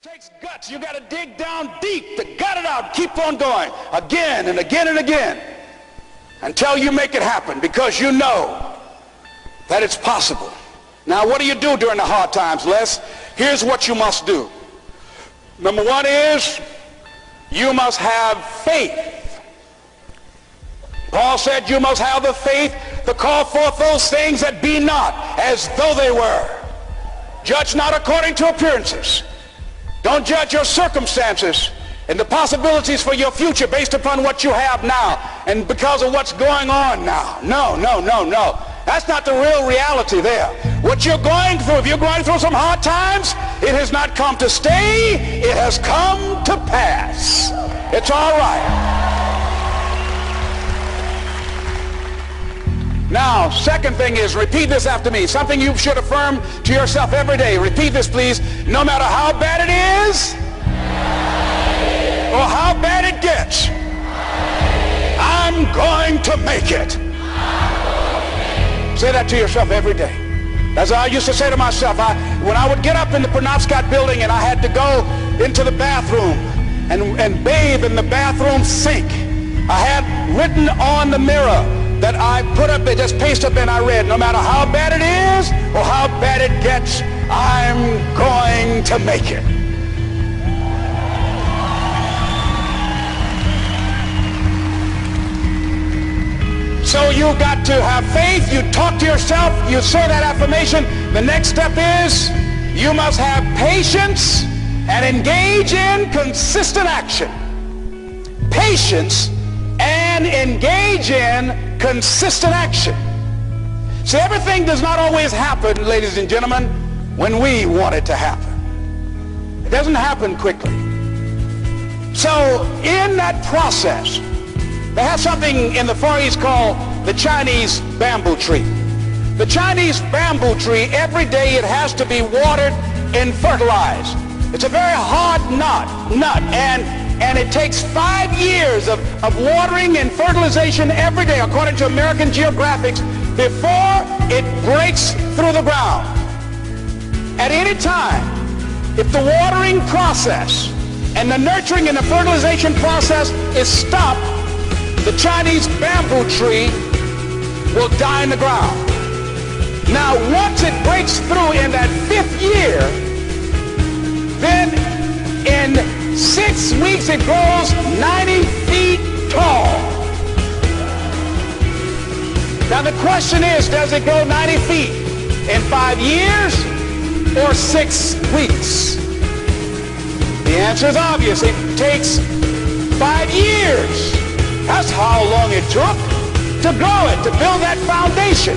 Takes guts. You got to dig down deep to gut it out. Keep on going again and again and again until you make it happen, because you know that it's possible. Now, what do you do during the hard times, Les? Here's what you must do. Number one is you must have faith. Paul said you must have the faith to call forth those things that be not as though they were. Judge not according to appearances. Don't judge your circumstances and the possibilities for your future based upon what you have now and because of what's going on now. No. That's not the real reality there. What you're going through, if you're going through some hard times, it has not come to stay. It has come to pass. It's all right. Now, second thing is, repeat this after me. Something you should affirm to yourself every day. Repeat this, please. No matter how bad it is or how bad it gets, I'm going to make it. Say that to yourself every day. That's what I used to say to myself. When I would get up in the Penobscot building and I had to go into the bathroom and bathe in the bathroom sink, I had written on the mirror that I put up, just paste up, and I read, no matter how bad it is or how bad it gets, I'm going to make it. So you got to have faith. You talk to yourself. You say that affirmation. The next step is you must have patience and engage in consistent action. Patience and engage in consistent action. See, everything does not always happen, ladies and gentlemen, when we want it to happen. It doesn't happen quickly. So in that process, they have something in the Far East called the Chinese bamboo tree. The Chinese bamboo tree, every day it has to be watered and fertilized. It's a very hard nut, and it takes 5 years of watering and fertilization every day, according to American Geographics, before it breaks through the ground. At any time, if the watering process and the nurturing and the fertilization process is stopped, the Chinese bamboo tree will die in the ground. Now, once it breaks through in that 5th year, then in 6 weeks it grows 90 feet tall. Now the question is, does it grow 90 feet in 5 years or 6 weeks? The answer is obvious. It takes 5 years. That's how long it took to grow it, to build that foundation,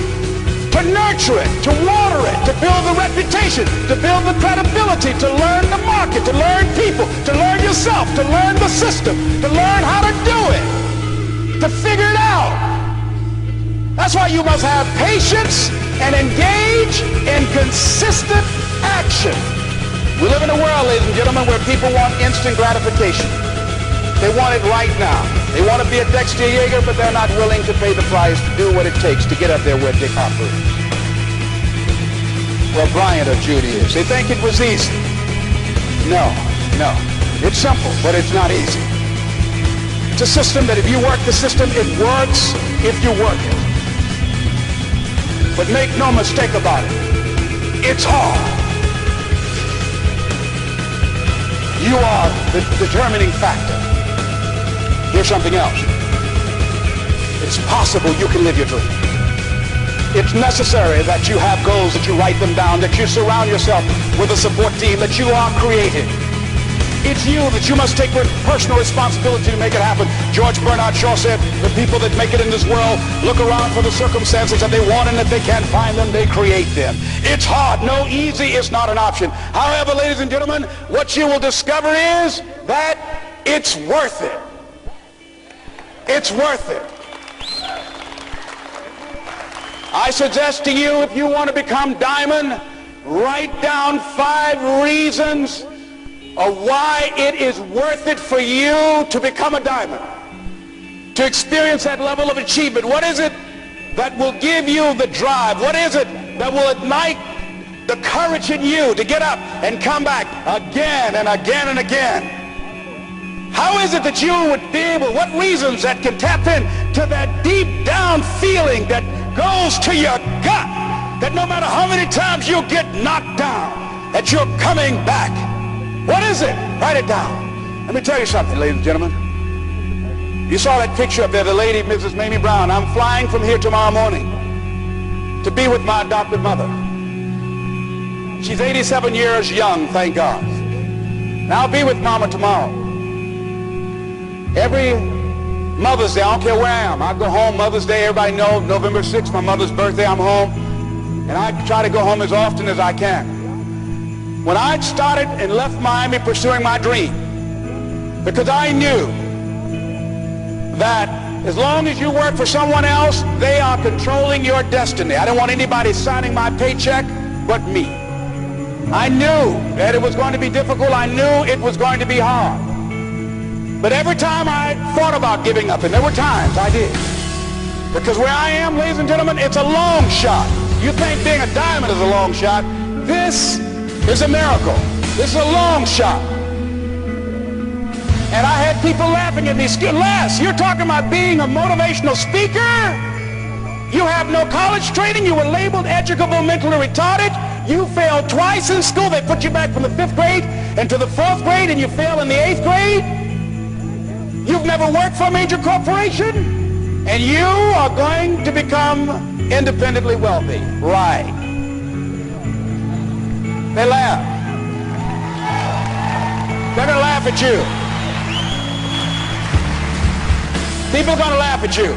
to nurture it, to water it, to build the reputation, to build the credibility, to learn the market, to learn people, to learn yourself, to learn the system, to learn how to do it, to figure it out. That's why you must have patience and engage in consistent action. We live in a world, ladies and gentlemen, where people want instant gratification. They want it right now. They want to be a Dexter Yeager, but they're not willing to pay the price to do what it takes to get up there where Dick Hopper is, where Bryant or Judy is. They think it was easy. No. It's simple, but it's not easy. It's a system that if you work the system, it works if you work it. But make no mistake about it, it's hard. You are the determining factor. Here's something else. It's possible you can live your dream. It's necessary that you have goals, that you write them down, that you surround yourself with a support team, that you are creative. It's you that you must take personal responsibility to make it happen. George Bernard Shaw said, the people that make it in this world look around for the circumstances that they want, and if they can't find them, they create them. It's hard. No, easy is not an option. However, ladies and gentlemen, what you will discover is that it's worth it. It's worth it. I suggest to you, if you want to become diamond, write down 5 reasons of why it is worth it for you to become a diamond, to experience that level of achievement. What is it that will give you the drive? What is it that will ignite the the courage in you to get up and come back again and again and again? How is it that you would be able, what reasons that can tap into that deep down feeling that goes to your gut, that no matter how many times you get knocked down, that you're coming back? What is it? Write it down. Let me tell you something, ladies and gentlemen. You saw that picture up there, the lady, Mrs. Mamie Brown. I'm flying from here tomorrow morning to be with my adopted mother. She's 87 years young, thank God. And I'll be with Mama tomorrow. Every Mother's Day, I don't care where I am. I go home Mother's Day. Everybody knows November 6th, my mother's birthday, I'm home. And I try to go home as often as I can. When I started and left Miami pursuing my dream, because I knew that as long as you work for someone else, they are controlling your destiny. I didn't want anybody signing my paycheck but me. I knew that it was going to be difficult. I knew it was going to be hard. But every time I thought about giving up, and there were times I did, because where I am, ladies and gentlemen, it's a long shot. You think being a diamond is a long shot. This is a miracle. This is a long shot. And I had people laughing at me. Les, you're talking about being a motivational speaker? You have no college training. You were labeled educable mentally retarded. You failed twice in school. They put you back from the 5th grade into the 4th grade, and you failed in the 8th grade. You've never worked for a major corporation, and you are going to become independently wealthy. Right. They laugh. They're going to laugh at you. People are going to laugh at you.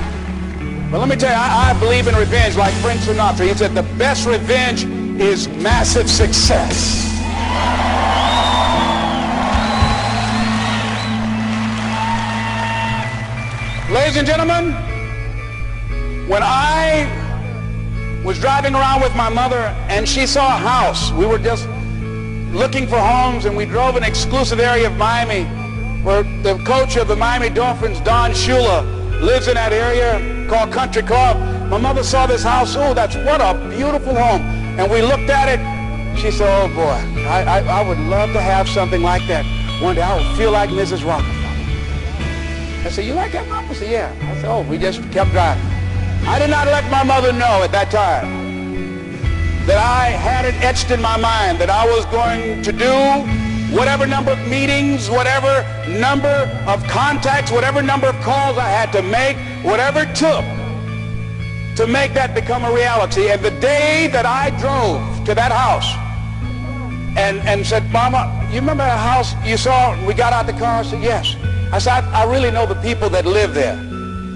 But let me tell you, I believe in revenge like Frank Sinatra. He said the best revenge is massive success. Ladies and gentlemen, when I was driving around with my mother and she saw a house, we were just looking for homes, and we drove an exclusive area of Miami where the coach of the Miami Dolphins, Don Shula, lives in that area called Country Club. My mother saw this house. Oh, what a beautiful home. And we looked at it. She said, oh boy, I would love to have something like that. One day I would feel like Mrs. Rockefeller. I said, you like that, Mom? I said, yeah. I said, oh, we just kept driving. I did not let my mother know at that time that I had it etched in my mind that I was going to do whatever number of meetings, whatever number of contacts, whatever number of calls I had to make, whatever it took to make that become a reality. And the day that I drove to that house and said, Mama, you remember that house you saw? We got out the car. I said, yes. I said, I really know the people that live there.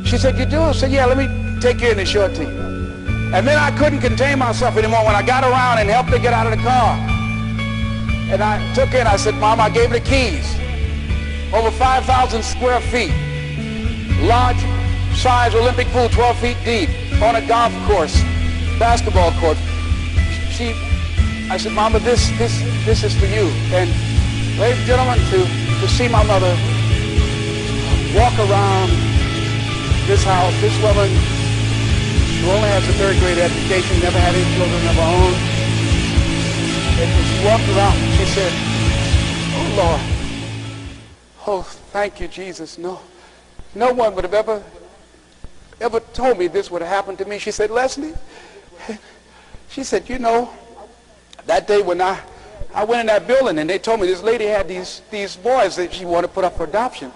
She said, you do? I said, yeah, let me take you in and show it to you. And then I couldn't contain myself anymore when I got around and helped her get out of the car. And I took her and I said, Mom, I gave her the keys. Over 5,000 square feet. Large size Olympic pool, 12 feet deep, on a golf course, basketball court. I said, Mama, this is for you. And ladies and gentlemen, to see my mother walk around this house, this woman who only has a 3rd grade education, never had any children of her own. And she walked around and she said, oh Lord, oh thank you Jesus. No one would have ever told me this would have happened to me. She said, Leslie, she said, you know, that day when I went in that building and they told me this lady had these boys that she wanted to put up for adoption.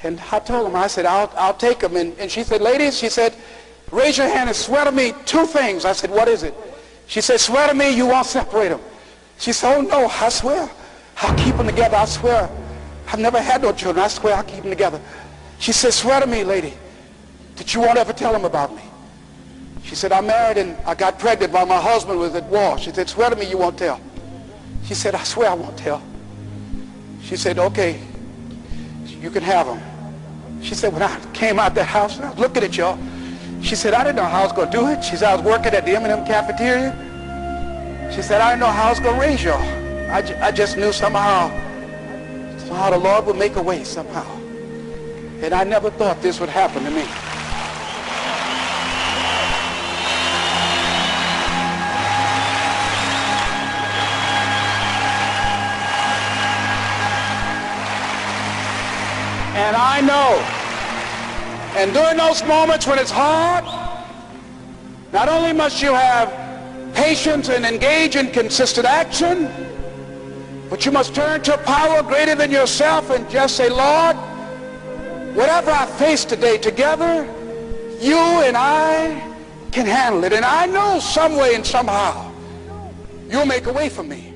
And I told them, I said, I'll take them. And she said, ladies, she said, raise your hand and swear to me 2 things. I said, what is it? She said, swear to me you won't separate them. She said, oh no, I swear. I'll keep them together, I swear. I've never had no children, I swear I'll keep them together. She said, swear to me, lady, that you won't ever tell them about me. She said, I'm married and I got pregnant while my husband was at war. She said, swear to me you won't tell. She said, I swear I won't tell. She said, okay, you can have them. She said, when I came out that house, I was looking at y'all. She said, I didn't know how I was going to do it. She said, I was working at the M&M cafeteria. She said, I didn't know how I was going to raise y'all. I just knew somehow the Lord would make a way somehow. And I never thought this would happen to me. And I know. And during those moments when it's hard, not only must you have patience and engage in consistent action, but you must turn to a power greater than yourself and just say, Lord, whatever I face today together, you and I can handle it. And I know some way and somehow you'll make a way for me.